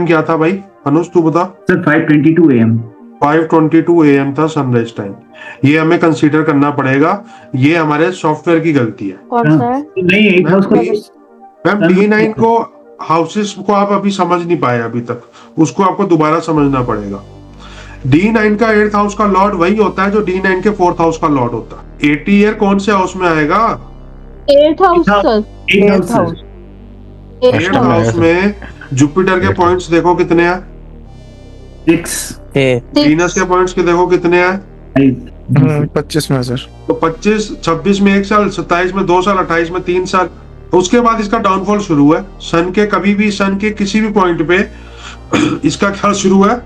Time क्या था भाई? अनुज तू बता। Sir 5:22 AM। 5:22 AM था सनराइज टाइम। ये हमें कंसीडर करना पड़ेगा, ये हमारे सॉफ्टवेयर की गलती है। कौन सा है? नहीं, 8 हाउस का मैम D9 को, हाउसेस को आप अभी समझ नहीं पाए अभी तक, उसको आपको दोबारा समझना पड़ेगा। D9 का 8th हाउस का लॉर्ड वही होता है जो D9 के 4th हाउस का लॉर्ड होता है। 80 ईयर कौन से हाउस में आएगा? 8th house sir. 8 house. 8th house में जुपिटर के पॉइंट्स देखो कितने हैं? 6। वीनस के पॉइंट्स के देखो कितने हैं? 25 में सर। तो 25, 26 में 1 साल, 27 में 2 साल, 28 में 3 साल। उसके बाद इसका डाउनफॉल शुरू है। सन के कभी भी, सन के किसी भी पॉइंट पे इसका क्या शुरू है?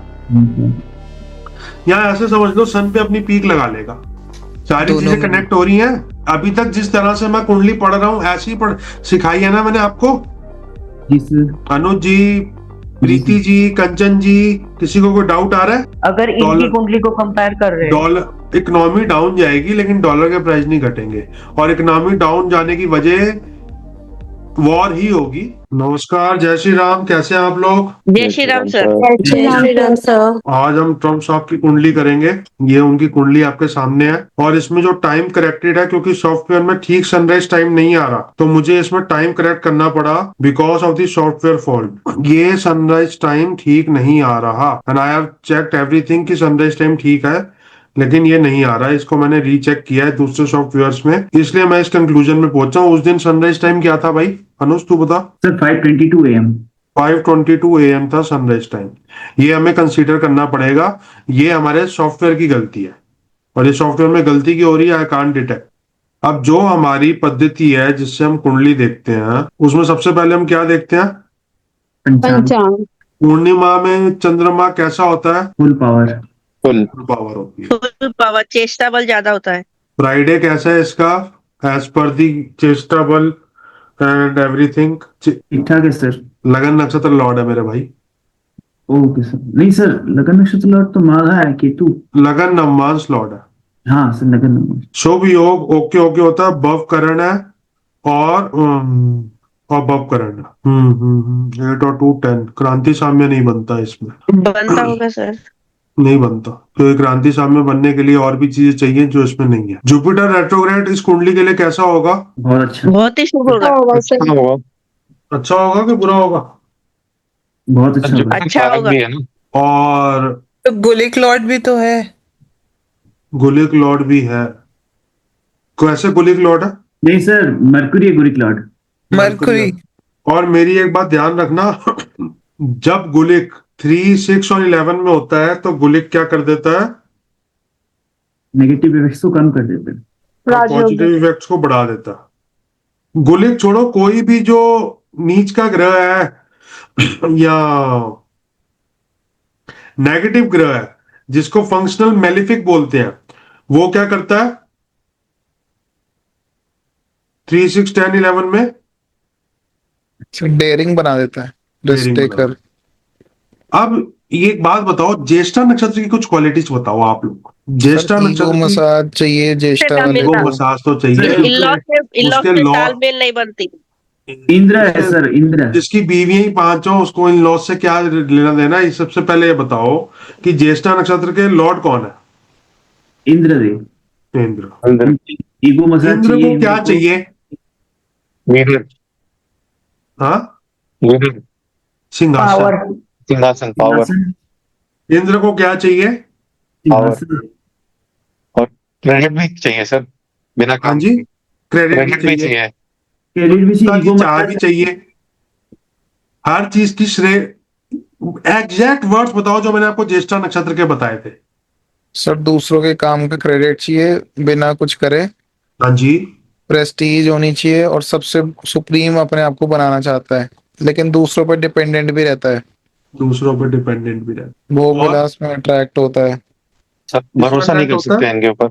यहाँ ऐसे समझ लो सन पे अपनी पीक लगा लेगा। सारी चीजें कनेक्ट हो रही हैं। अभी तक जिस तरह से मैं कुंडली पढ़ रहा हूँ ऐसी ही पढ़ सिखाई है ना मैंने आपको। अनुज जी, प्रीति जी, कंचन जी, किसी को कोई डाउट आ रहा है? अगर इनकी कुंडली को कंपेयर कर रहे हैं, डॉलर इकोनॉमी डाउन जाएगी लेकिन डॉलर के प्राइस नहीं घटेंगे, और इकोनॉमी डाउन जाने की वजह वॉर ही होगी। नमस्कार, जय श्री राम, कैसे हैं आप लोग? जय श्री राम सर। जय श्री राम सर। आज हम ट्रम्प साहब की कुंडली करेंगे। ये उनकी कुंडली आपके सामने है, और इसमें जो टाइम करेक्टेड है, क्योंकि सॉफ्टवेयर में ठीक सनराइज टाइम नहीं आ रहा तो मुझे इसमें टाइम करेक्ट करना पड़ा because of the software fault. ये सनराइज टाइम ठीक नहीं आ रहा and I have checked everything कि सनराइज टाइम ठीक है, लेकिन ये नहीं आ रहा है। इसको मैंने रीचेक किया है दूसरे सॉफ्टवेयर्स में, इसलिए मैं इस कंक्लूजन में पहुंचा हूँ। उस दिन सनराइज टाइम क्या था भाई? अनुज तू बता। Sir 5:22 AM। 5:22 AM था सनराइज टाइम। ये हमें कंसीडर करना पड़ेगा, ये हमारे सॉफ्टवेयर की गलती है, और ये सॉफ्टवेयर में गलती की हो रही है, आई कांट डिटेक्ट। अब जो हमारी पद्धति है जिससे हम कुंडली देखते हैं, उसमें सबसे पहले हम क्या देखते हैं? पंचांग। पूर्णिमा में चंद्रमा कैसा होता है? Full power. फुल पावर होती है। फुल पावर, चेष्टा बल ज्यादा होता है। फ्राइडे कैसा है इसका? एज पर दी चेष्टा बल एंड एवरीथिंग ठीक ठाक है सर। लगन नक्षत्र लॉर्ड है मेरे भाई। Okay sir. नहीं सर, लगन नक्षत्र लॉर्ड तो माघा है, केतु। लगन नवमांश लॉर्ड है। हाँ सर, लगन नवमांश। शुभ योग ओके ओके होता है, भव करण है, और भव करण है। 8 और 2 10। क्रांति साम्य नहीं बनता इसमें। बनता होगा सर। नहीं बनता, तो एक क्रांति साम्य बनने के लिए और भी चीजें चाहिए जो इसमें नहीं है। जुपिटर रेट्रोग्रेड इस कुंडली के लिए कैसा होगा? बहुत अच्छा। बहुत ही शुभ होगा। अच्छा होगा कि बुरा होगा? बहुत अच्छा होगा। अच्छा होगा। और तो गुलिक लॉर्ड भी तो है। गुलिक लॉर्ड भी है। कैसे गुलिक लॉर्ड है? नहीं सर, मरकुरी है गुलिक लॉर्ड। मरकुरी। और मेरी एक बात ध्यान रखना, जब गुलिक 3, 6 और 11 में होता है तो गुलिक क्या कर देता है? नेगेटिव इफेक्ट्स को कम कर देते हैं, पॉजिटिव इफेक्ट्स को बढ़ा देता है। गुलिक छोड़ो, कोई भी जो नीच का ग्रह है या नेगेटिव ग्रह है जिसको फंक्शनल मेलिफिक बोलते हैं, वो क्या करता है 3, 6, 10, 11 में? डेयरिंग बना देता है, रिस्क टेकर। अब ये एक बात बताओ, ज्येष्ठा नक्षत्र की कुछ क्वालिटीज बताओ आप लोग। ज्येष्ठा नक्षत्र की मसाज चाहिए, ज्येष्ठा वाले वो मसाज तो चाहिए। इन-लॉ से तालमेल नहीं बनती। इंद्र है सर, इंद्र। जिसकी बीवियां ही 5 हो उसको इन लॉस से क्या लेना देना? इस सबसे पहले ये बताओ कि ज्येष्ठा नक्षत्र के लॉर्ड कौन है? इंद्रदेव। इंद्र। ईगो मसाज इंद्र चाहिए। को क्या चाहिए? हाँ, सिंहासन। सिंहासन, पावर। इंद्र को क्या चाहिए? सिंहासन। और क्रेडिट भी चाहिए सर, बिना हाँ काम जी, के। क्रेडिट भी चाहिए, क्रेडिट भी चाहिए, चाह भी चाहिए, हर चीज की श्रेय। एग्जैक्ट वर्ड्स बताओ जो मैंने आपको ज्येष्ठा नक्षत्र के बताए थे। सर दूसरों के काम का क्रेडिट चाहिए, बिना कुछ करे। हाँ जी। प्रेस्टीज होनी चाहिए, और सबसे सुप्रीम अपने आप को बनाना चाहता है, लेकिन दूसरों पर डिपेंडेंट भी रहता है। दूसरों पर डिपेंडेंट भी रहता भोग विलास में अट्रैक्ट होता है। सर भरोसा नहीं कर सकते इनके ऊपर।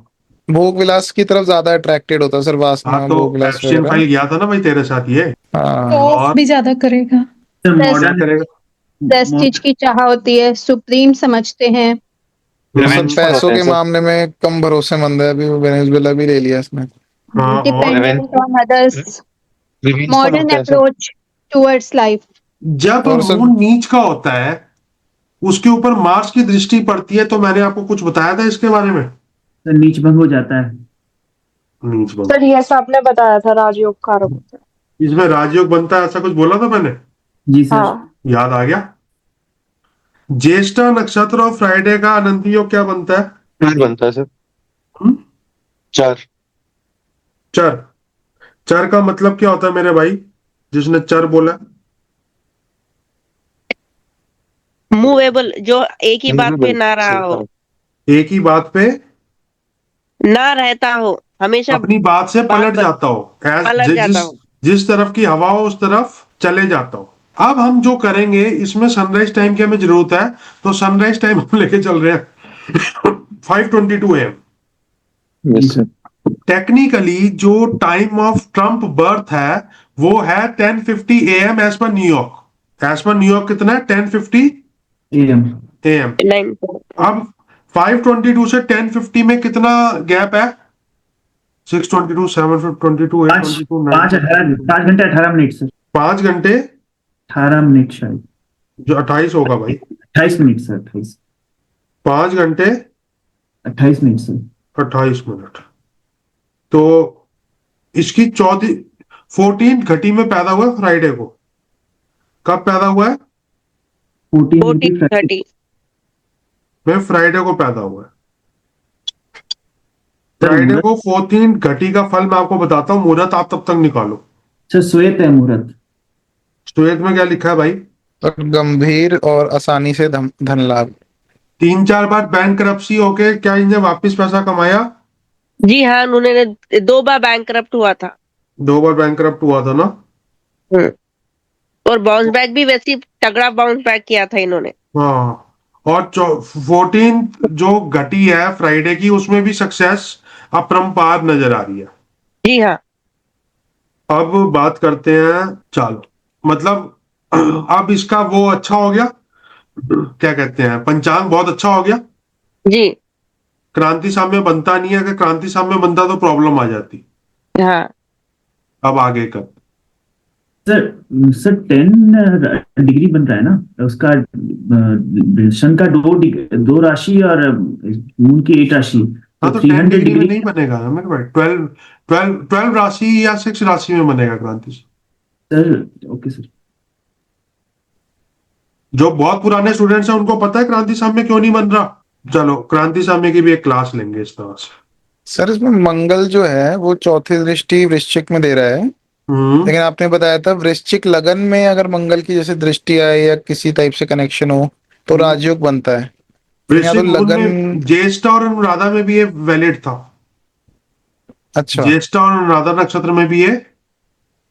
भोग विलास की तरफ ज्यादा अट्रैक्टेड होता है सर, वासना। हाँ, तो भोग विलास एब्स्टेन फाइल गया था ना भाई तेरे साथ ये। हाँ। और भी ज्यादा करेगा। मॉडर्न करेगा। प्रेस्टीज की चाह होती है, सुप्रीम समझते हैं। सर पैसों के मामले में कम भरोसेमंद है। अभी वेनेजुएला भी ले लिया इसने। हाँ, डिपेंडेंट ऑन अदर्स, Revenge पर मॉडर्न होते हैं सर। Approach towards life. जब और सर मून नीच का होता है उसके ऊपर मार्स की दृष्टि पड़ती है, तो मैंने आपको कुछ बताया था इसके बारे में। सर नीच भंग हो जाता है। नीच भंग, सर ये ऐसा आपने बताया था राजयोग कारक होता है। इसमें राजयोग बनता है, ऐसा कुछ बोला था मैंने, जी सर। हाँ याद आ गया। ज्येष्ठा नक्षत्र और फ्राइडे का अनंत योग क्या बनता है? 4 बनता है सर। हम्म? 4। चर। चर का मतलब क्या होता है मेरे भाई, जिसने चर बोला? मूवेबल, जो एक ही बात पे ना रहा हो, एक ही बात पे ना रहता हो, हमेशा अपनी बात से बात पलट जाता हो, पलट जाता जिस हो। जिस तरफ की हवा हो उस तरफ चले जाता हो। अब हम जो करेंगे इसमें सनराइज टाइम की हमें जरूरत है, तो सनराइज टाइम हम लेके चल रहे हैं 5:22 AM। Yes sir. टेक्निकली जो टाइम ऑफ ट्रम्प बर्थ है वो है 10:50 AM as per New York. As per New York कितना है? 10:50 एम। AM। 9 अब 5:22 से 10:50 में कितना गैप है? 6:22, 7:22, 8:22, 5 घंटे 18 मिनट सर। 5 घंटे 18 मिनट शायद। जो 28 होगा भाई। 28 मिनट सर। 28। 5 घंटे 28 मिनट सर। 28 मिनट। तो इसकी चौथी 14 घटी में पैदा हुआ फ्राइडे को। कब पैदा हुआ है? 14 30 मैं फ्राइडे को पैदा हुआ है। सर फ्राइडे मुहूर्त। को 14 घटी का फल मैं आपको बताता हूँ, मुहूर्त आप तब तक निकालो। सर श्वेत है मुहूर्त। श्वेत में क्या लिखा है भाई? और गंभीर और आसानी से धन लाभ। 3-4 बार बैंक करप्सी होके क्या इनने वापस पैसा कमाया? जी हाँ, उन्होंने 2 बार बैंकरप्ट हुआ था। 2 बार बैंक करप्ट हुआ था ना। हम्म। और बाउंस बैक भी वैसे ही तगड़ा बाउंस बैक किया था इन्होंने। हाँ, और 14 जो घटी है फ्राइडे की उसमें भी सक्सेस अपरंपार नजर आ रही है। जी हाँ। अब बात करते हैं, चलो मतलब अब इसका वो अच्छा हो गया, क्या कहते हैं, पंचांग बहुत अच्छा हो गया। जी क्रांति साम्य बनता नहीं है, अगर क्रांति साम्य बनता तो प्रॉब्लम आ जाती। हाँ। अब आगे कर। सर सर 10 डिग्री बन रहा है ना उसका। सन का 2 राशि और मून की 8 राशि, हाँ, तो तो 10 300 डिग्री में डिग्री। नहीं बनेगा ना मेरे भाई, 12 राशि या 6 राशि में बनेगा क्रांति से। Sir okay sir. जो बहुत पुराने स्टूडेंट्स हैं उनको पता है क्रांति साम्य क्यों नहीं बन रहा। चलो क्रांति साम्य की भी एक क्लास लेंगे इस तरह से। सर इसमें मंगल जो है वो चौथी दृष्टि वृश्चिक में दे रहा है, लेकिन आपने बताया था वृश्चिक लगन में अगर मंगल की जैसे दृष्टि आए या किसी टाइप से कनेक्शन हो तो राजयोग बनता है। लेकिन यहाँ तो वृश्चिक मून में लगन। ज्येष्ठा और अनुराधा में भी ये वैलिड था। अच्छा, ज्येष्ठा और अनुराधा नक्षत्र में भी ये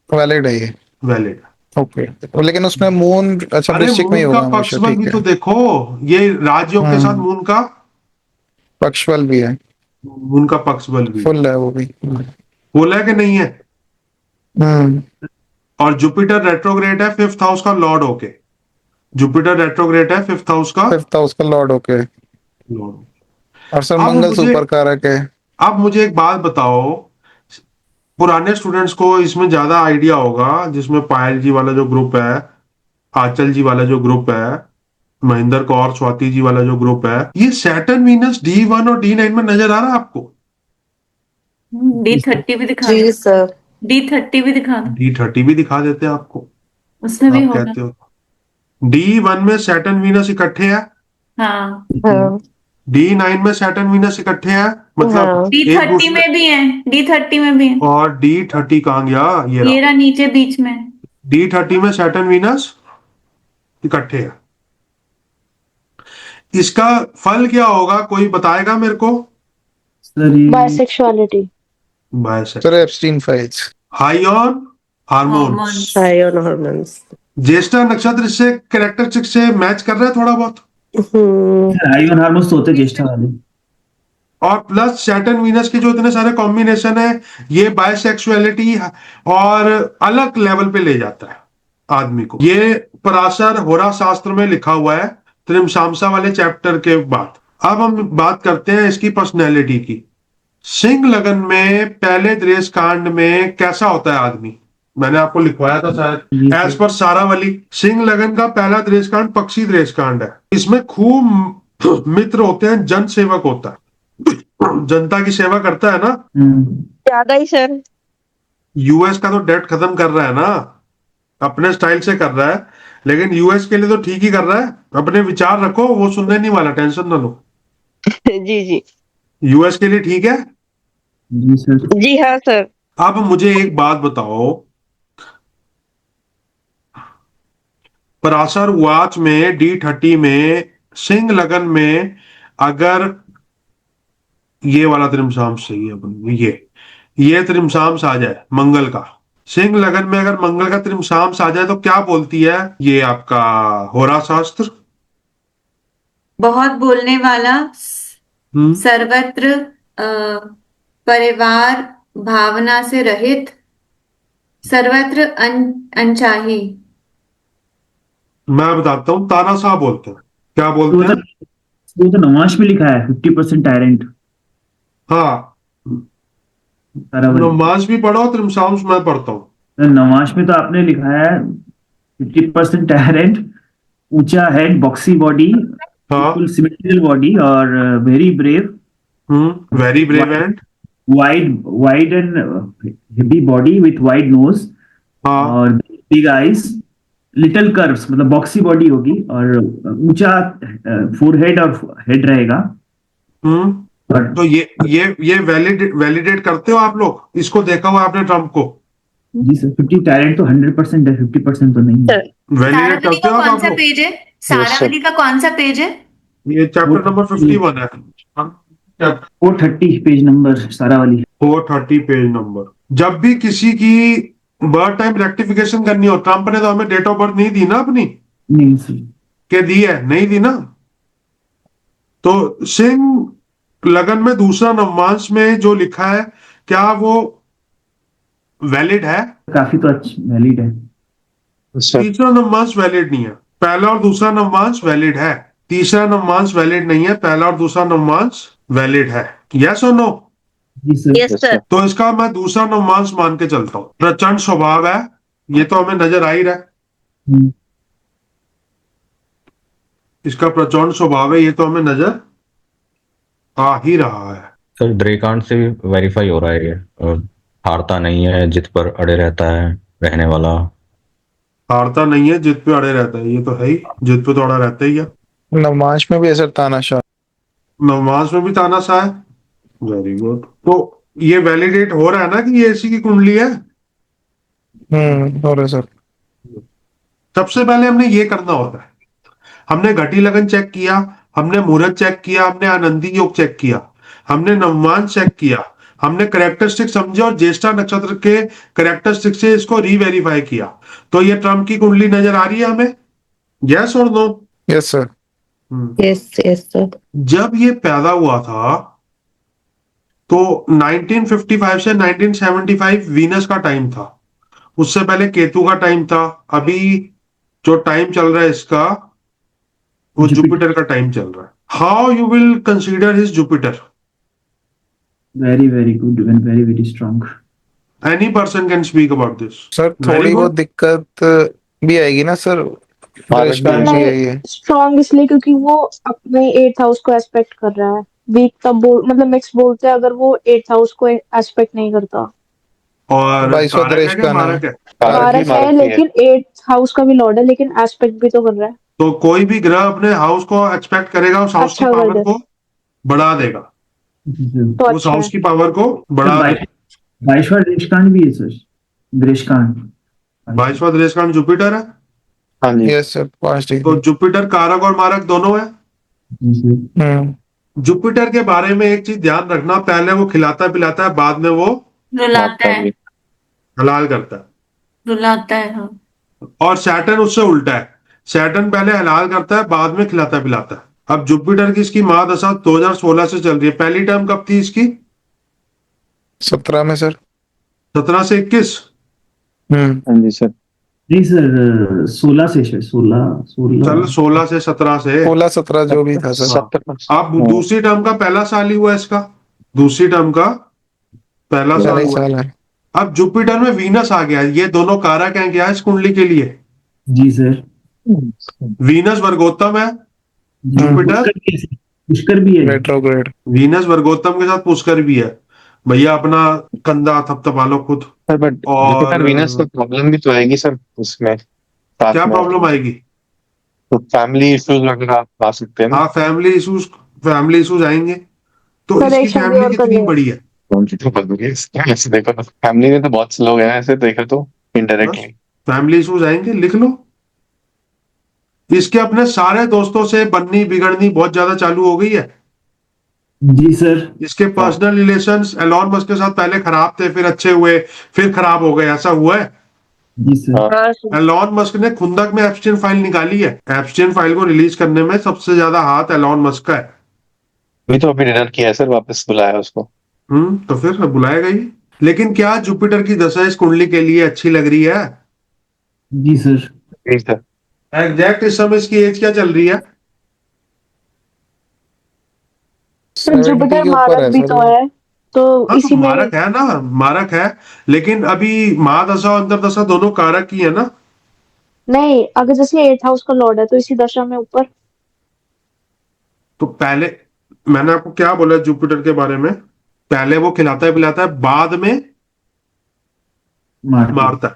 वैलिड है ये। वैलिड। ओके, लेकिन उसमें मून अच्छा अरे वृश्चिक में ही मून का होगा पक्ष हमेशा, बल ठीक भी है। तो देखो, ये राजयोग के साथ मून का पक्ष बल भी है, पक्ष बल भी फुल है वो भी। बोला है कि नहीं है। हम्म। और जुपिटर रेट्रोग्रेड है 5th हाउस का लॉर्ड होके। जुपिटर रेट्रोग्रेड है 5th हाउस का फिफ्थ हाउस का लॉर्ड ओके। लॉर्ड। और सर अब मंगल मुझे सुपर कारक है। अब मुझे एक बात बताओ, पुराने स्टूडेंट्स को इसमें ज्यादा आइडिया होगा, जिसमें पायल जी वाला जो ग्रुप है, आंचल जी वाला जो ग्रुप है, महेंद्र कौर स्वाति जी वाला जो ग्रुप है, ये सैटर्न वीनस D1 और D9 में नजर आ रहा है आपको? D30 भी दिखा जी सर। D30 भी दिखा दो। D30 भी दिखा देते हैं आपको। उसमें भी आप होगा। कहते हो D1 में सैटर्न वीनस इकट्ठे है, हाँ। हाँ D9 में सैटर्न वीनस इकट्ठे है, मतलब हाँ। एक D30 दूसरे। में भी है, D30 में भी है। और D30 कहाँ गया? ये ये रहा। रहा नीचे बीच में। D30 में सैटर्न वीनस इकट्ठे है। इसका फल क्या होगा, कोई बताएगा मेरे को? सर ये bisexuality. Bisex, sir Epstein files. High on hormones. Hormones. आयन हार्मोन्स। ज्येष्ठा नक्षत्र से कैरेक्टरिस्टिक से मैच कर रहा है थोड़ा बहुत, आयन हार्मोन्स तो होते हैं ज्येष्ठा वाले। और प्लस सैटर्न वीनस के जो इतने सारे कॉम्बिनेशन है, ये बायसेक्सुअलिटी और अलग लेवल पे ले जाता है आदमी को। ये पराशर होरा शास्त्र में लिखा हुआ है त्रिमसामसा वाले चैप्टर के बाद। अब हम बात करते हैं इसकी पर्सनैलिटी की। सिंह लगन में पहले द्रेस कांड में कैसा होता है आदमी? मैंने आपको लिखवाया था शायद। जी एज सर। पर सारावली, सिंह लगन का पहला दृश्यकांड पक्षी दृश्यकांड है। इसमें खूब मित्र होते हैं, जन सेवक होता है, जनता की सेवा करता है ना। ज्यादा ही सर। यूएस का तो डेट खत्म कर रहा है ना, अपने स्टाइल से कर रहा है, लेकिन यूएस के लिए तो ठीक ही कर रहा है। अपने विचार रखो, वो सुनने नहीं वाला, टेंशन ना लो। जी जी। यूएस के लिए ठीक है। जी सर। जी हाँ सर। अब मुझे एक बात बताओ, पराशर वाच में D30 में सिंह लगन में अगर ये वाला त्रिमसाम्स सही है अपन, ये त्रिमसाम्स आ जाए मंगल का, सिंह लगन में अगर मंगल का त्रिमसाम्स आ जाए तो क्या बोलती है ये आपका होरा शास्त्र? बहुत बोलने वाला, सर्वत्र परिवार भावना से रहित, सर्वत्र अनचाही। मैं बताता हूँ, तानाशाह बोलते हैं। क्या तो बोलते हैं? वो तो नवाश में लिखा है 50% टायरेंट हाँ, सारावली। नमाज भी पढ़ो, त्रिमसाम्स मैं पढ़ता हूँ। नवाश में तो आपने लिखा है 50% टायरेंट, ऊंचा हेड, बॉक्सी बॉडी, हाँ, बिल्कुल सिमेट्रिकल बॉडी और very brave, very brave and, wide and heavy body with wide nose हाँ, और बिग आईज, लिटिल कर्व्स, मतलब बॉक्सी बॉडी होगी और ऊंचा फोरहेड और हेड रहेगा। और तो ये वैलिडेट करते हो आप लोग? इसको देखा हुआ आपने ट्रम्प को? जी सर, 50 टैलेंट तो 100% है, 50% तो नहीं है। वैलिडेट सारावली करते का हो कौन आप सा लोग? पेज है? सारावली का कौन सा पेज है? ये चैप्टर नंबर 51 है, 430 पेज नंबर सारावली। 430 page number. जब भी किसी की बर्थ टाइम रेक्टिफिकेशन करनी हो, ट्रम्प ने तो हमें डेट ऑफ बर्थ नहीं दी ना अपनी, नहीं सर। के दी है? नहीं दी ना। तो सिंह लगन में दूसरा नवमांश में जो लिखा है, क्या वो वैलिड है? काफी तो अच्छा वैलिड है। सर तीसरा नवमांश वैलिड नहीं है, पहला और दूसरा नवमांश वैलिड है। तीसरा नवमांश वैलिड नहीं है, पहला और दूसरा नवमांश वैलिड है। यस और नो? जी सर। Yes sir. तो इसका मैं दूसरा नवमांश मान के चलता हूँ। प्रचंड स्वभाव है, ये तो हमें नजर आ ही रहा है। हम्म, इसका प्रचंड स्वभाव है, ये तो हमें नजर आ ही रहा है। सर ड्रेकांड से भी वेरीफाई हो रहा है ये, हारता नहीं है, जिद पर अड़े रहता है, रहने वाला। हारता नहीं है, जिद पे अड़े रहता है, ये तो है ही, जिद पे तो अड़ा रहता ही है। नमाज में भी असर तानाशाह। नमाज में भी तानाशाह है। Very good. तो ये वैलिडेट हो रहा है ना कि ये इसी की कुंडली है। हो रहा है सर। सबसे पहले हमने ये करना होता है, हमने घटी लगन चेक किया, हमने मुहूर्त चेक किया, हमने आनंदी योग चेक किया, हमने नवमान चेक किया, हमने करेक्टरिस्टिक समझे और ज्येष्ठा नक्षत्र के करेक्टरिस्टिक से इसको रीवेरीफाई किया। तो ये ट्रम्प की कुंडली नजर आ रही है हमें? यस और no? Yes sir. Yes yes sir. जब ये पैदा हुआ था तो 1955 से 1975 वीनस का टाइम था, उससे पहले केतु का टाइम था। अभी जो टाइम चल रहा है इसका, वो जुपिटर का टाइम चल रहा है। How you will consider his Jupiter? Very very good and very very strong. Any person can speak about this. Sir थोड़ी बहुत दिक्कत भी आएगी ना सर, परेशान भी है ये। स्ट्रॉन्ग इसलिए क्योंकि वो अपने 8th हाउस को एस्पेक्ट कर रहा है। वीक तब मतलब मिक्स बोलते हैं अगर वो 8th हाउस को एस्पेक्ट नहीं करता। और 22वां कारक है क्या? दृष्टान है। मारक है? कारक है लेकिन 8th हाउस का भी लॉर्ड है, लेकिन एस्पेक्ट भी तो कर रहा है। तो कोई भी ग्रह अपने हाउस को एक्सपेक्ट करेगा, उस हाउस की अच्छा पावर कर को बढ़ा देगा, तो उस अच्छा हाउस है। की पावर को बढ़ा देगा। 22वां दृष्टांत भी है सर, दृष्टांत। 22वां दृष्टांत जुपिटर है। हाँ जी यस सर 5 तो डिग्री। जुपिटर कारक और मारक दोनों है। जी सर। जुपिटर के बारे में एक चीज ध्यान रखना, पहले वो खिलाता पिलाता है, बाद में वो रुलाता है, हलाल करता है। रुलाता है हाँ। और सैटर्न उससे उल्टा है, सैटर्न पहले हलाल करता है, बाद में खिलाता पिलाता है। अब जुपिटर की इसकी महादशा 2016 से चल रही है। पहली टर्म कब थी इसकी? 17 में सर। 17 से 21। हाँ जी सर। जी सर 16 से सर, 16 चल 16 से 17 से 16-17 जो भी था सर। 17 अब दूसरी टर्म का पहला साल ही हुआ इसका, दूसरी टर्म का पहला पहला साल ही हुआ। साल है। अब जुपिटर में वीनस आ गया, ये दोनों कारक हैं क्या इस कुंडली के लिए? जी सर। वीनस वर्गोत्तम है, जी, जुपिटर पुष्कर भी है। रेट्रोग्रेड। वीनस वर्गोत्तम के साथ पुष्कर भी है। भैया अपना कंधा थपथपा लो खुद। सर बट और सर वीनस को प्रॉब्लम भी तो आएगी सर उसमें साथ क्या में। प्रॉब्लम आएगी? तो फैमिली इश्यूज वगैरह आ सकते हैं ना। हाँ, फैमिली इश्यूज आएंगे। तो सर, इसकी एक शादी फैमिली और कर कितनी ले। बड़ी है? कौन सी तो बदलूंगी ऐसे देखो तो फैमिली में तो बहुत से लोग हैं ऐसे देखो तो इनडायरेक्टली। फैमिली इश्यूज आएंगे, लिख लो। इसके अपने सारे दोस्तों से बननी बिगड़नी बहुत ज्यादा चालू हो गई है। जी सर। इसके पर्सनल रिलेशंस एलॉन मस्क के साथ पहले खराब थे, फिर अच्छे हुए, फिर खराब हो गए, ऐसा हुआ है। जी सर। हाँ सर। एलॉन मस्क ने खुंदक में एप्स्टीन फाइल निकाली है। एप्स्टीन फाइल को रिलीज करने में सबसे ज्यादा हाथ एलॉन मस्क का है। अभी तो अभी डिनर किया है सर, वापस बुलाया उसको। तो फिर बुलाएगा ही। लेकिन क्या जुपिटर की दशा इस कुंडली के लिए अच्छी लग रही है? जी सर। जी सर। एग्जैक्ट इस समय इसकी एज क्या चल रही है? सर 70 जुपिटर के ऊपर मारक है भी सर तो ये। है, तो हाँ, तो इसी में। मारक है ना, मारक है। लेकिन अभी महादशा और अंतरदशा दोनों कारक की है ना। नहीं, अगर जैसे 8th हाउस का लॉर्ड है तो इसी दशा में ऊपर। तो पहले मैंने आपको क्या बोला जुपिटर के बारे में? पहले वो खिलाता है पिलाता है, बाद में मारता है।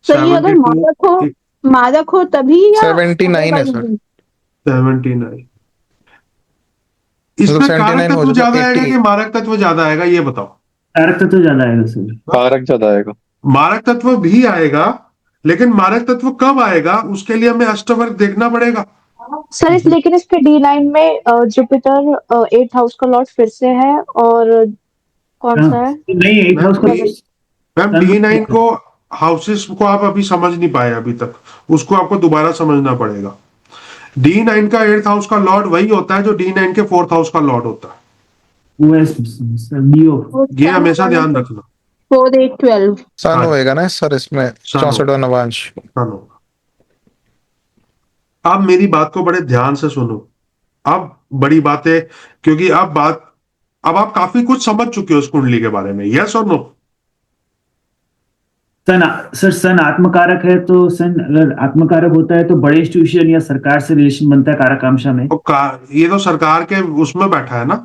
तो ये अगर 72 मादक हो तभी या 79 है सर। 79। मतलब इसमें 79 कारक हो तत्व जाता ज्यादा आएगा 80। कि मारक तत्व ज्यादा आएगा, ये बताओ। कारक तत्व तो ज्यादा आएगा सर। कारक ज्यादा आएगा। मारक तत्व भी आएगा, लेकिन मारक तत्व कब आएगा उसके लिए हमें अष्टवर्ग देखना पड़ेगा। सर लेकिन इसके D9 में जुपिटर 8th हाउस का लॉर्ड फिर से है, और कौन सा है? नहीं, 8th हाउस का मैम D9 को हाउसेस को आप अभी समझ नहीं पाए अभी तक, उसको आपको दोबारा समझना पड़ेगा। D9 का 8th हाउस का लॉर्ड वही होता है जो D9 के 4th हाउस का लॉर्ड होता है। वो है सर लियो। ये हमेशा ध्यान रखना। 4, 8, 12। सन हाँ। होएगा ना सर इसमें, सन 64वां नवांश। सन होगा। अब मेरी बात को बड़े ध्यान से सुनो। अब बड़ी बात है, क्योंकि अब आप काफी कुछ समझ चुके हो इस कुंडली के बारे में। यस और नो? सन आत्मकारक है, तो सन अगर आत्मकारक होता है तो बड़े इंस्टीट्यूशन या सरकार से रिलेशन बनता है कारकांशा में। ये तो सरकार के उसमें बैठा है ना।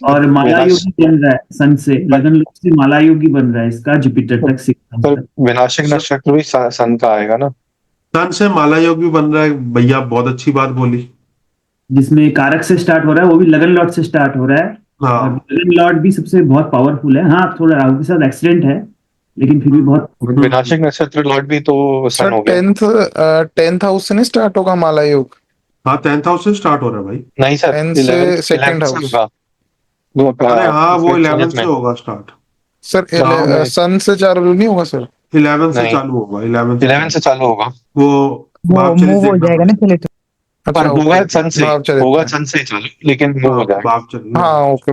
और माला योगी बन रहा है सन से, लगन लोग से माला योगी बन रहा है इसका जुपिटर तक सर विनाशक नक्षत्र भी सन का आएगा ना। सन से माला योग भी बन रहा है। भैया बहुत अच्छी बात बोली। जिसमें कारक से स्टार्ट हो रहा है, वो भी लगन लॉर्ड से स्टार्ट हो रहा है। हाँ। और लगन लॉर्ड भी सबसे बहुत पावरफुल है। हाँ, थोड़ा राहु के साथ एक्सीडेंट है, लेकिन फिर भी बहुत। विनाशक नक्षत्र लॉर्ड भी तो सन सर हो गया। 10th हाउस से नहीं स्टार्ट होगा माला योग? हाँ, 10th हाउस से स्टार्ट हो रहा है भाई। नहीं सर, 10 से 11 second house। अरे हाँ, वो 11 11 से होगा स्टार्ट। सर सन से चालू नहीं होगा सर? 11 से नहीं। चालू होगा। 11 से चालू होगा। वो भाव चलित मूव हो देखना जाएगा ना पड़ेगा। चलित। अच्छा होगा ओके, सन से, भाव चलित होगा में। सन से ही चालू, लेकिन मूव हो जाएगा। भाव चलित। हाँ ओके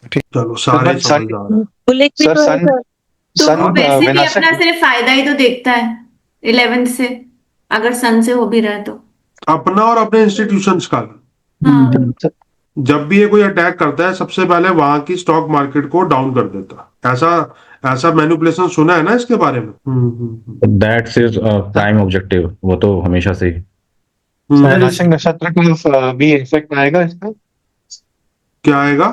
ठीक। चलो सारे बट सन समझदार हैं। बुलेट भी सर तो है सन सर। तो सन वो वैसे भी विनाशक अपना सिर्फ फायदा ही तो देखता है 11th से, अगर सन से हो भी रहा है तो। अपना और अपने इंस्टीट्यूशंस का। हाँ। जब भी ये कोई अटैक करता है सबसे पहले वहां की स्टॉक मार्केट को डाउन कर देता है। ऐसा मैनिपुलेशन सुना है ना इसके बारे में। दैट्स इज प्राइम ऑब्जेक्टिव, वो तो हमेशा से ही। विनाशक नक्षत्र का भी इफेक्ट आएगा इसका। क्या आएगा?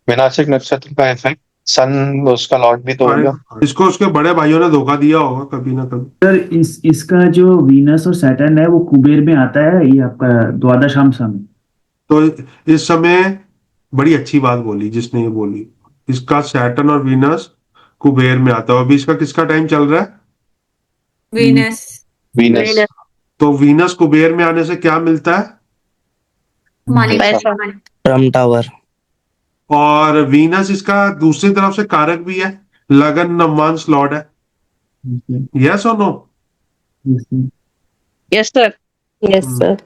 विनाशक नक्षत्र का इफेक्ट सन उसका लॉर्ड भी तो हो गया। इसको उसके बड़े भाइयों ने धोखा दिया होगा कभी ना कभी। सर इसका जो वीनस और सैटर्न है वो कुबेर में आता है, ये आपका द्वादशांश में। तो इस समय बड़ी अच्छी बात बोली जिसने ये बोली। इसका सैटर्न और वीनस कुबेर में आता है। अभी इसका किसका टाइम चल रहा है? वीनस। वीनस। तो वीनस कुबेर में आने से क्या मिलता है? मानिक। पैसा। Trump tower. और वीनस इसका दूसरी तरफ से कारक भी है, लगन नवमांश लॉर्ड है। यस और no? Yes sir. Yes sir.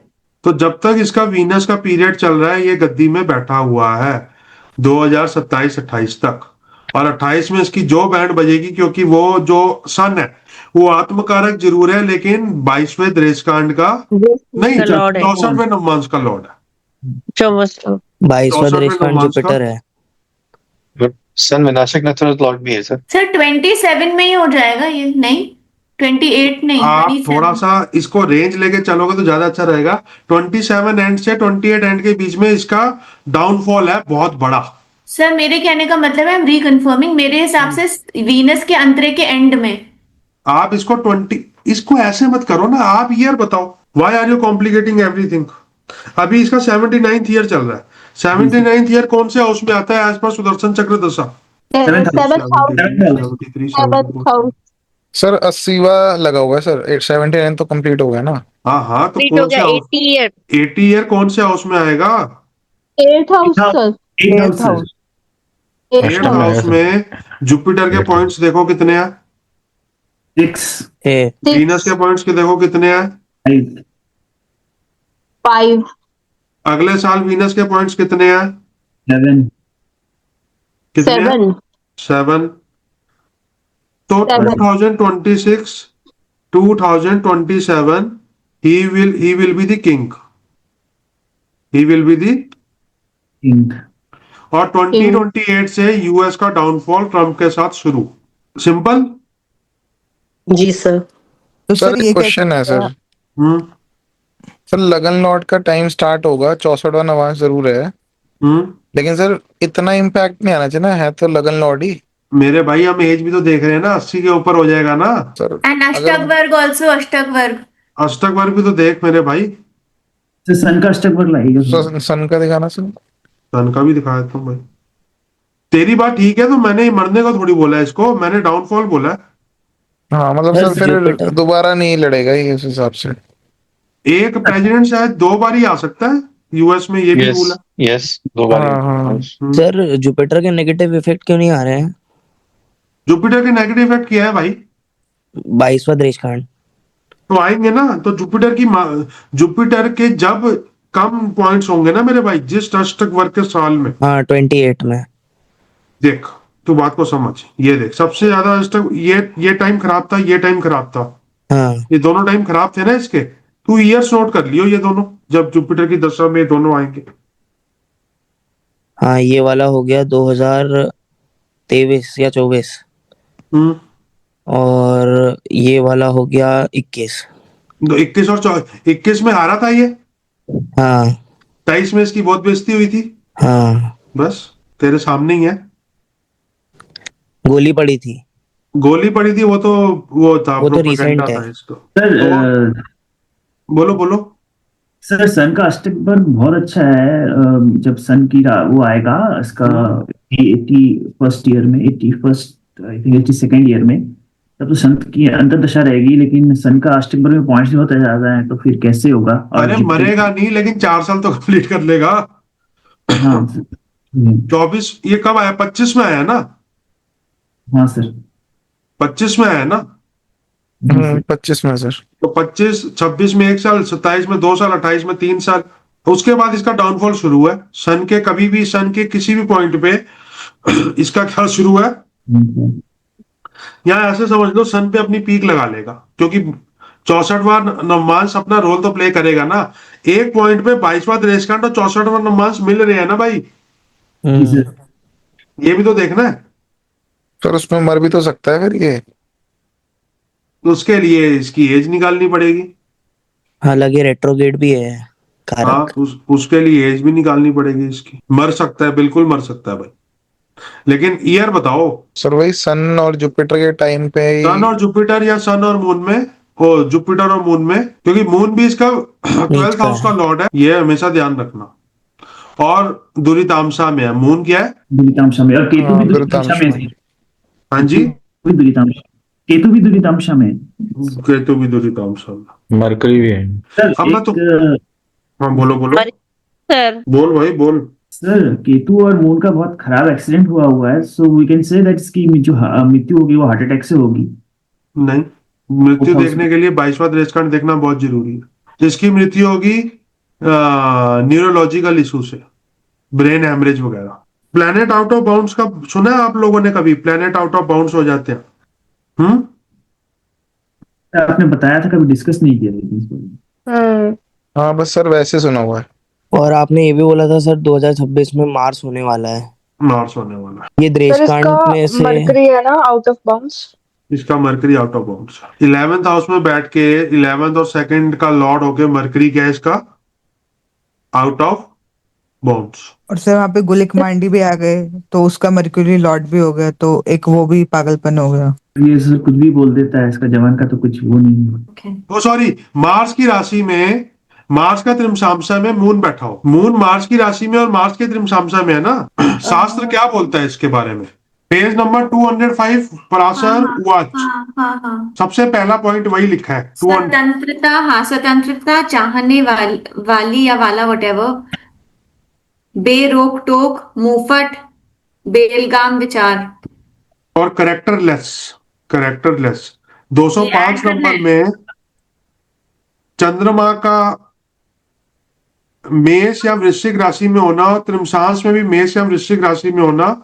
तो जब तक इसका वीनस का पीरियड चल रहा है ये गद्दी में बैठा हुआ है 2027-28 तक। और 28 में इसकी जो बैंड बजेगी, क्योंकि वो जो सन है वो आत्मकारक जरूर है, लेकिन 22वें दृश्यकांड का नहीं, लॉर्ड है। 64वें नवमांश का लॉर्ड है। 22वां 64वें दृश्यकांड नवमांश का जुपिटर है। सन विनाशक नक्षत्र लॉर्ड भी है सर। सर 27 में ही हो जाएगा ये, नहीं 28 नहीं, आप 27। थोड़ा सा इसको रेंज लेके चलोगे तो ज्यादा अच्छा रहेगा। 27 एंड से 28 एंड के बीच में इसका डाउनफॉल है बहुत बड़ा। सर मेरे कहने का मतलब है, रिकन्फर्मिंग, मेरे हिसाब से वीनस के अंतरे के एंड में। आप इसको ऐसे मत करो ना, आप ईयर बताओ। Why are you complicating everything. अभी इसका 79th ईयर चल रहा है। 79th ईयर कौन से हाउस में आता है एज पर सुदर्शन चक्र दशा? Seventh house. 73, 74। सर 80वां लगा हुआ है सर, 879 तो कंप्लीट हो गया ना। हाँ हाँ, तो कंप्लीट हो कौन से गया हाउस? 80 ईयर। 80 ईयर कौन से हाउस में आएगा? 8th house sir. 8th house. 8th eighth अष्टम में हाउस है में जुपिटर के Eighth पॉइंट्स देखो कितने हैं। 6 वीनस के पॉइंट्स के देखो कितने हैं। 5 5 अगले साल वीनस के पॉइंट्स कितने हैं? 7 कितने हैं? 7 7। तो 7 2026 2027 he will be the king. He will be the। इंक। और 2028 से यूएस का डाउनफॉल ट्रम्प के साथ शुरू। सिंपल। जी सर। तो सर ये एक क्वेश्चन है सर। हम्म सर लगन लॉर्ड का टाइम स्टार्ट होगा 64वां नवांश जरूर है, हम्म लेकिन सर इतना इम्पैक्ट नहीं आना चाहिए ना, है तो लगन लॉर्ड ही। मेरे भाई हम एज भी तो देख रहे हैं ना, 80 के ऊपर हो जाएगा ना। सर एंड अगर अष्टक वर्ग ऑल्सो, अष्टक वर्ग। अष्टक वर्ग भी तो देख मेरे भाई। तो सन का अष्टक वर्ग लाएगा। सन का दिखाना सर। सन का भी दिखाया था भाई। तेरी बात ठीक है, तो मैंने मरने को थोड़ी बोला है इसको, मैंने डाउनफॉल बोला है। हाँ मतलब सर, सर फिर जुपिटर। दोबारा नहीं लड़ेगा ये उस हिसाब से। एक प्रेसिडेंट शायद 2 बार ही आ सकता है यूएस में, ये भी यस रूल है। यस, 2 बार हाँ हाँ। हम्म। सर जुपिटर के नेगेटिव इफेक्ट क्यों नहीं आ रहे हैं? जुपिटर के नेगेटिव इफेक्ट किया है भाई, 22वां देशकांड। तो आएंगे ना। तो जुपिटर के जब कम पॉइंट्स होंगे ना मेरे भाई, जिस अष्टक वर्ग के साल में, हाँ 28 में। देख तू बात को समझ, ये देख सबसे ज्यादा अष्टक, ये टाइम खराब था, ये टाइम खराब था, हाँ ये दोनों टाइम खराब थे ना इसके। तू ईयर्स नोट कर लियो, ये दोनों जब जुपिटर की दशा में दोनों आएंगे। हाँ, ये वाला हो गया 2023 या 24, हम्म और ये वाला हो गया 21। तो 21 और 21 में हारा था ये। हाँ 23 में इसकी बहुत बेइज्जती हुई थी। हाँ, बस तेरे सामने ही है। गोली पड़ी थी। गोली पड़ी थी वो तो, वो था वो तो प्रोपेगेंडा recent है। था इसको। सर बोलो बोलो। सर सन का अष्टक वर्ग बहुत अच्छा है। जब सन की वो आएगा इसका 81st ईयर में, 81st I think 82nd year में, तब तो सन की अंतर्दशा रहेगी, लेकिन सन का अष्टक वर्ग में पॉइंट्स बहुत ज्यादा है, तो फिर कैसे होगा? और अरे मरेगा नहीं, लेकिन 4 साल तो कंप्लीट कर लेगा। हाँ 24 ये कब आया? 25 में आया ना? हाँ सर। 25 में आया ना? 25 में सर। तो 25 26 में 1 साल, 27 में 2 साल, 28 में 3 साल। उसके बाद इसका डाउनफॉल शुरू हुआ है। सन के कभी भी, सन के किसी भी पॉइंट पे इसका क्या शुरू है? यहाँ ऐसे समझ लो, सन पे अपनी पीक लगा लेगा, क्योंकि 64वां नवमांश अपना रोल तो प्ले करेगा ना। एक पॉइंट पे 22वां देशकांड और 64वां नवमांश मिल रहे हैं ना भाई, जी सर। ये भी तो देखना है। सर उसमें मर भी तो सकता है फिर ये। तो उसके लिए इसकी एज निकालनी पड़ेगी। हालांकि रेट्रोगेट भी है हाँ, कारक। उसके लिए एज भी निकालनी पड़ेगी इसकी। मर सकता है, बिल्कुल मर सकता है भाई, लेकिन ईयर बताओ। सर वही सन और जुपिटर के टाइम पे ही। सन और जुपिटर या सन और मून में, ओ जुपिटर और मून में, क्योंकि मून भी इसका 12th का हाउस का है। लॉर्ड है, ये हमेशा ध्यान रखना। और दुरितांशा में है, मून क्या है? दुरितांशा में, और केतु भी हाँ, दुरितांशा में है। दुरितांशा। हाँ जी, केतु भी दुरितांशा में है। केतु भी दुरितांशा में। मरकरी भी है। सर अब मैं तो, हाँ बोलो बोलो, सर बोल भाई बोल। सर केतु और मून का बहुत खराब एक्सीडेंट हुआ है, so we can say that इसकी जो मृत्यु होगी वो हार्ट अटैक से होगी। नहीं, मृत्यु देखने के लिए 22वां देशकांड देखना बहुत जरूरी है। इसकी मृत्यु होगी न्यूरोलॉजिकल इशू से, ब्रेन हैमरेज वगैरह। प्लेनेट आउट ऑफ बाउंड्स का सुना है आप लोगों ने कभी? प्लेनेट आउट ऑफ बाउंड्स हो जाते हैं। आपने बताया था, कभी डिस्कस नहीं किया लेकिन इस बारे। हाँ बस सर वैसे सुना हुआ है। और आपने ये भी बोला था सर 2026 में मार्स होने वाला है। मार्स होने वाला है। ये सर दृष्टांत इसका में से मरकरी है ना आउट ऑफ बाउंड्स। इसका mercury out of bounds, 11th house में बैठ के 11th और 2nd का लॉर्ड होके मरकरी क्या है इसका, आउट ऑफ बाउंड्स। और सर वहाँ पे गुलिक मांडी भी आ गए तो उसका मर्क्यूरी लॉर्ड भी हो गया, तो एक वो भी पागलपन हो गया। ये सर कुछ भी बोल देता है, इसका जवान का तो कुछ वो नहीं है। Okay. ओ सॉरी, मार्स की राशि में, मार्स का त्रिमसामसा में मून बैठा हो, मून मार्स की राशि में और मार्स के त्रिमसामसा में है ना। शास्त्र क्या बोलता है इसके बारे में? पेज नंबर 205 पराशर उवाच, हाँ। सबसे पहला पॉइंट वही लिखा है। 200 स्वतंत्रता, हाँ, स्वतंत्रता चाहने वाली या वाला whatever, बेरोक टोक, मुफट, बेलगाम विचार और करेक्टरलेस, करेक्टरलेस। 205 नंबर में चंद्रमा का मेष या वृश्चिक राशि में होना और त्रिमसांस में भी मेष या वृश्चिक राशि में होना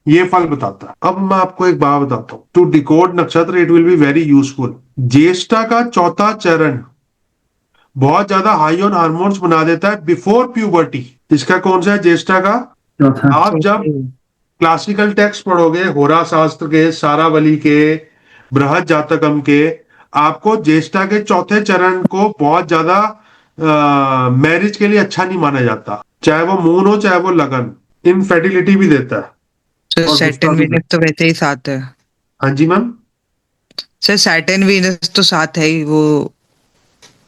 ये फल बताता है। अब मैं आपको एक बात बताता हूं, to decode nakshatra it will be very useful. Jyeshtha का चौथा चरण बहुत ज्यादा हाई ऑन हार्मोन्स बना देता है बिफोर प्यूबर्टी। इसका कौन सा है? ज्येष्ठा का चौथा। आप जब क्लासिकल टेक्स्ट पढ़ोगे, होरा शास्त्र के, सारावली के, बृहद जातकम के, आपको ज्येष्ठा के चौथे चरण को बहुत ज्यादा मैरिज के लिए अच्छा नहीं माना जाता, चाहे वो मून हो चाहे वो लगन, इनफर्टिलिटी भी देता है। सर और सैटर्न गुस्सा भी वीनस तो वैसे ही साथ है। हाँ जी मैम, सर सैटर्न वीनस तो साथ है ही, वो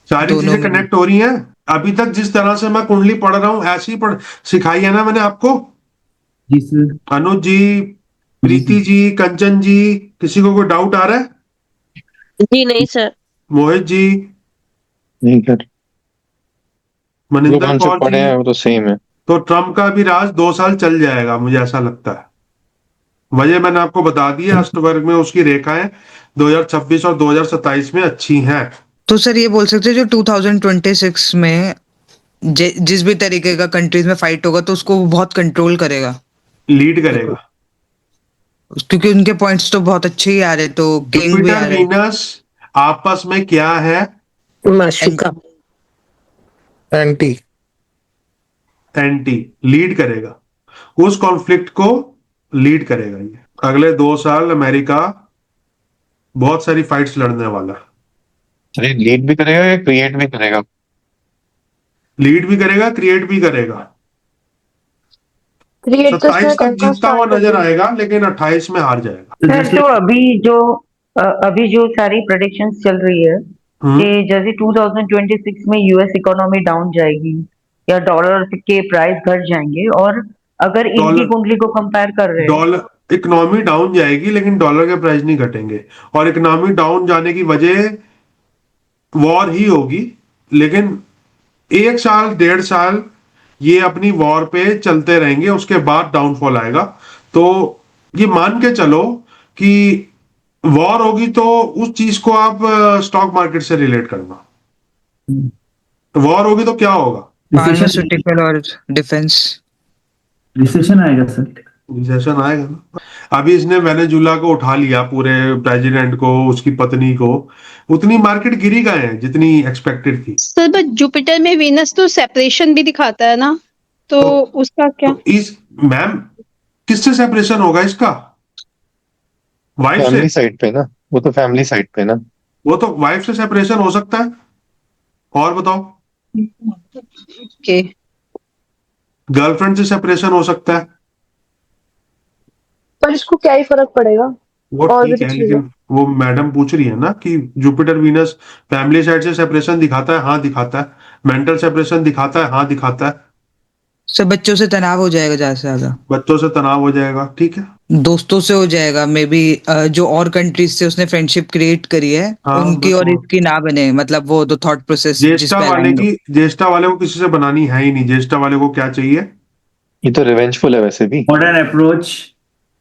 सारी दोनों चीजें में। कनेक्ट हो रही हैं। अभी तक जिस तरह से मैं कुंडली पढ़ रहा हूं ऐसी पढ़ सिखाई है ना मैंने आपको। जी सर। अनुज जी, प्रीति जी, कंचन जी, किसी को कोई डाउट आ रहा है? जी नहीं सर। मोहित जी, नहीं सर, जो मनिंदर कॉन्सेप्ट कौर पढ़े जी। हैं वो तो सेम है। तो ट्रम्प का भी राज 2 साल चल जाएगा मुझे ऐसा लगता है। वजह मैंने आपको बता दी है, अष्टवर्ग में उसकी रेखाएं 2026 और 2027 में अच्छी हैं। तो सर ये बोल सकते हैं जो 2026 में जिस भी तरीके का कंट्रीज में फाइट होगा तो उसको वो बहुत कंट्रोल करेगा, लीड करेगा, क्योंकि उनके पॉइंट्स तो बहुत अच्छे ही आ रहे, तो किंग भी आ जुपिटर रहे। वीनस आपस में क्या है? माशुका। एंटी। एंटी, लीड करेगा उस कॉन्फ्लिक्ट को, लीड करेगा ये। अगले 2 साल अमेरिका बहुत सारी फाइट्स लड़ने वाला है। सर ये लीड भी करेगा या क्रिएट भी करेगा? लीड भी करेगा, क्रिएट भी करेगा। क्रिएट तो 27 इसने तक करना जीतता हुआ स्टार्ट कर नजर दिया। आएगा लेकिन 28 में हार जाएगा। तो सर जैसे तो अभी जो सारी प्रेडिक्शंस चल रही है कि जैसे 2026 में यूएस इकोनॉमी डाउन जाएगी या डॉलर के प्राइस घट जाएंगे, और अगर इनकी डॉलर कुंडली को कंपेयर कर रहे हैं डॉलर इकोनॉमी डाउन जाएगी लेकिन डॉलर के प्राइस नहीं घटेंगे, और इकोनॉमी डाउन जाने की वजह वॉर ही होगी। लेकिन 1 साल 1.5 साल ये अपनी वॉर पे चलते रहेंगे, उसके बाद डाउनफॉल आएगा। तो ये मान के चलो कि वॉर होगी तो उस चीज को आप स्टॉक मार्केट से रिलेट करना। वॉर होगी तो क्या होगा? फार्मास्यूटिकल और डिफेंस। रिसेशन आएगा सर। रिसेशन आएगा ना। अभी इसने वेनेजुला को उठा लिया, पूरे प्रेसिडेंट को, उसकी पत्नी को, उतनी मार्केट गिरी गए हैं जितनी एक्सपेक्टेड थी। सर बट जुपिटर में वीनस तो सेपरेशन भी दिखाता है ना, तो उसका क्या? तो इस मैम किससे सेपरेशन होगा इसका? वाइफ से। फैमिली साइड पे ना, वो तो फैमिली साइड पे ना। वो तो वाइफ से सेपरेशन हो सकता है। और बताओ? ओके। गर्लफ्रेंड से सेपरेशन हो सकता है। पर इसको क्या ही फर्क पड़ेगा? वो और भी ठीक तो है, चीजें। लेकिन वो मैडम पूछ रही है ना कि जुपिटर वीनस फैमिली साइड से सेपरेशन दिखाता है, हाँ दिखाता है। मेंटल सेपरेशन दिखाता है, हाँ दिखाता है। सब बच्चों से तनाव हो जाएगा ज्यादा से ज्यादा, बच्चों से तनाव हो जाएगा, ठीक है। दोस्तों से हो जाएगा, मे बी जो और कंट्रीज से उसने फ्रेंडशिप क्रिएट करी है हाँ, उनकी और इसकी ना बने, मतलब वो दो थॉट प्रोसेस जिस ज्येष्ठा पे वाले aligned हो। की, ज्येष्ठा वाले को किसी से बनानी है ही नहीं। ज्येष्ठा वाले को क्या चाहिए? ये तो रिवेंजफुल है वैसे भी। Modern approach.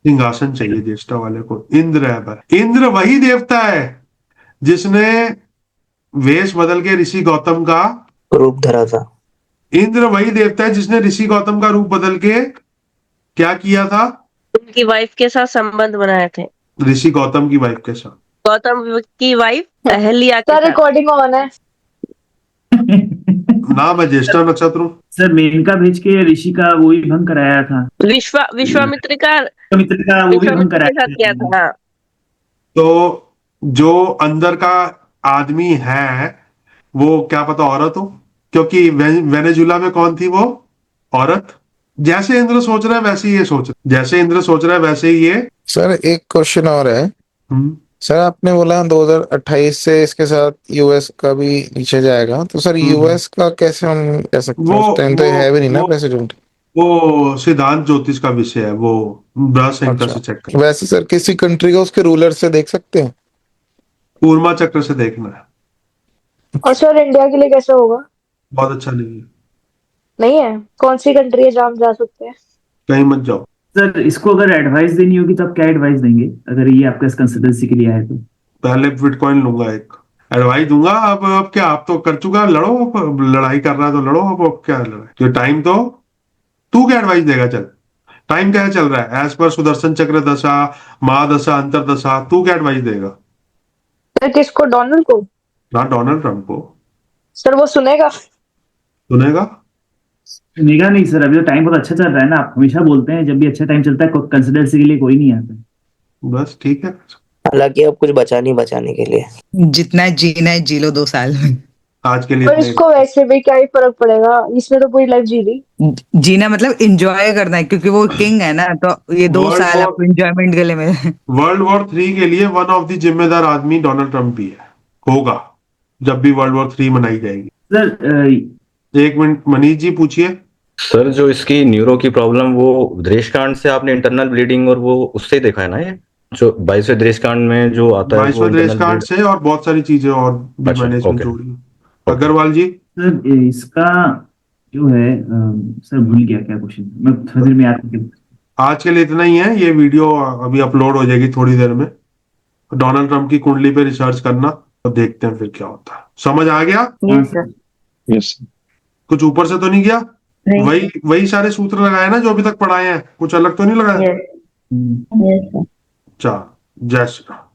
सिंहासन चाहिए ज्येष्ठा वाले को। इंद्र है भाई। इंद्र वही देवता है जिसने वेश बदल के ऋषि गौतम का रूप धरा था। इंद्र वही देवता है जिसने ऋषि गौतम का रूप बदल के क्या किया था? उनकी वाइफ के साथ संबंध बनाए थे। ऋषि गौतम की वाइफ के साथ। गौतम की वाइफ अहल्या के सर साथ। रिकॉर्डिंग ऑन है। नाम है ज्येष्ठा नक्षत्र। सर मेनका भेज के ऋषि का वो भी भंग कराया था, विश्वामित्र का मित्र का वो भी भंग विश्वामित्र के कराया साथ किया था। हाँ। तो जो अंदर का आदमी है वो क्या पता औरत हो, क्योंकि वेनेजुला में कौन थी वो औरत। जैसे इंद्र सोच रहा है वैसे ही ये सोच रहा है, जैसे इंद्र सोच रहा है वैसे ही ये। सर एक क्वेश्चन और है। सर आपने बोला 2028 से इसके साथ यूएस का भी नीचे जाएगा, तो सर यूएस का कैसे हम कह सकते हैं? उस टाइम तो है भी नहीं ना प्रेसिडेंट। वो सिद्धांत ज्योतिष का विषय है, वो बृहस्पति संहिता से चेक कर। वैसे सर किसी कंट्री का उसके रूलर से देख सकते हैं? कूर्मा चक्र से देखना है। और सर इंडिया के लिए कैसे होगा? बहुत अच्छा नहीं है, नहीं है? कौन सी कंट्री है जहाँ हम जा सकते हैं? कहीं मत जाओ। सर इसको अगर एडवाइस देनी होगी तो आप क्या एडवाइस देंगे अगर ये आपका कंसल्टेंसी के लिए आए तो? पहले बिटकॉइन लूंगा, एक एडवाइस दूंगा। अब क्या, आप तो कर चुका, लड़ो, अब लड़ाई कर रहा है तो लड़ो। अब क्या लड़ाई, तो टाइम तो तू क्या एडवाइस देगा? चल, टाइम क्या चल रहा है एज पर सुदर्शन चक्र दशा, महादशा, अंतरदशा, तू क्या एडवाइस देगा? सर किसको? डोनाल्ड को? ना, डोनाल्ड ट्रंप को। सर वो सुनेगा? सुनेगा? सुनेगा नहीं सर, अभी तो टाइम बहुत अच्छा चल रहा है ना। आप हमेशा बोलते हैं जब भी अच्छा टाइम चलता है कंसल्टेंसी के लिए कोई नहीं आता। बस ठीक है। हालांकि अब कुछ बचा नहीं बचाने के लिए। जितना जीना है जी लो 2 साल में। आज के लिए पर इतना ही। इसको वैसे भी क्या ही फर्क पड़ेगा, इसने तो पूरी लाइफ जी ली। जीना मतलब एंजॉय करना है, क्योंकि वो किंग है ना, तो ये 2 World साल War- आपको एंजॉयमेंट के लिए मिले। वर्ल्ड वॉर 3 के लिए वन ऑफ द जिम्मेदार आदमी डोनाल्ड ट्रंप ही है, होगा जब भी वर्ल्ड वॉर 3 मनाई जाएगी। सर एक मिनट, मनीष जी पूछिए। सर जो इसकी न्यूरो की प्रॉब्लम, वो दृष्टिकांड से आपने इंटरनल ब्लीडिंग और वो उससे ही देखा है ना? ये जो 22वें दृष्टिकांड में जो आता है वो 22वें इंटरनल देशकांड से और बहुत सारी चीजें और भी अच्छा, मैंने इसमें ओके। जोड़ी। अग्रवाल जी। सर इसका जो है सर भूल गया क्या क्वेश्चन, मैं थोड़ी देर में याद करके। आज के लिए इतना ही है, ये वीडियो अभी अपलोड हो जाएगी थोड़ी देर में। डोनाल्ड ट्रंप की कुंडली पे रिसर्च करना और देखते हैं फिर क्या होता है। समझ आ गया? Yes sir. यस। कुछ ऊपर से तो नहीं गया? नहीं। वही वही सारे सूत्र लगाए ना जो अभी तक पढ़ाए हैं, कुछ अलग तो नहीं लगाया? यस। Yes sir. चल, जय श्री राम।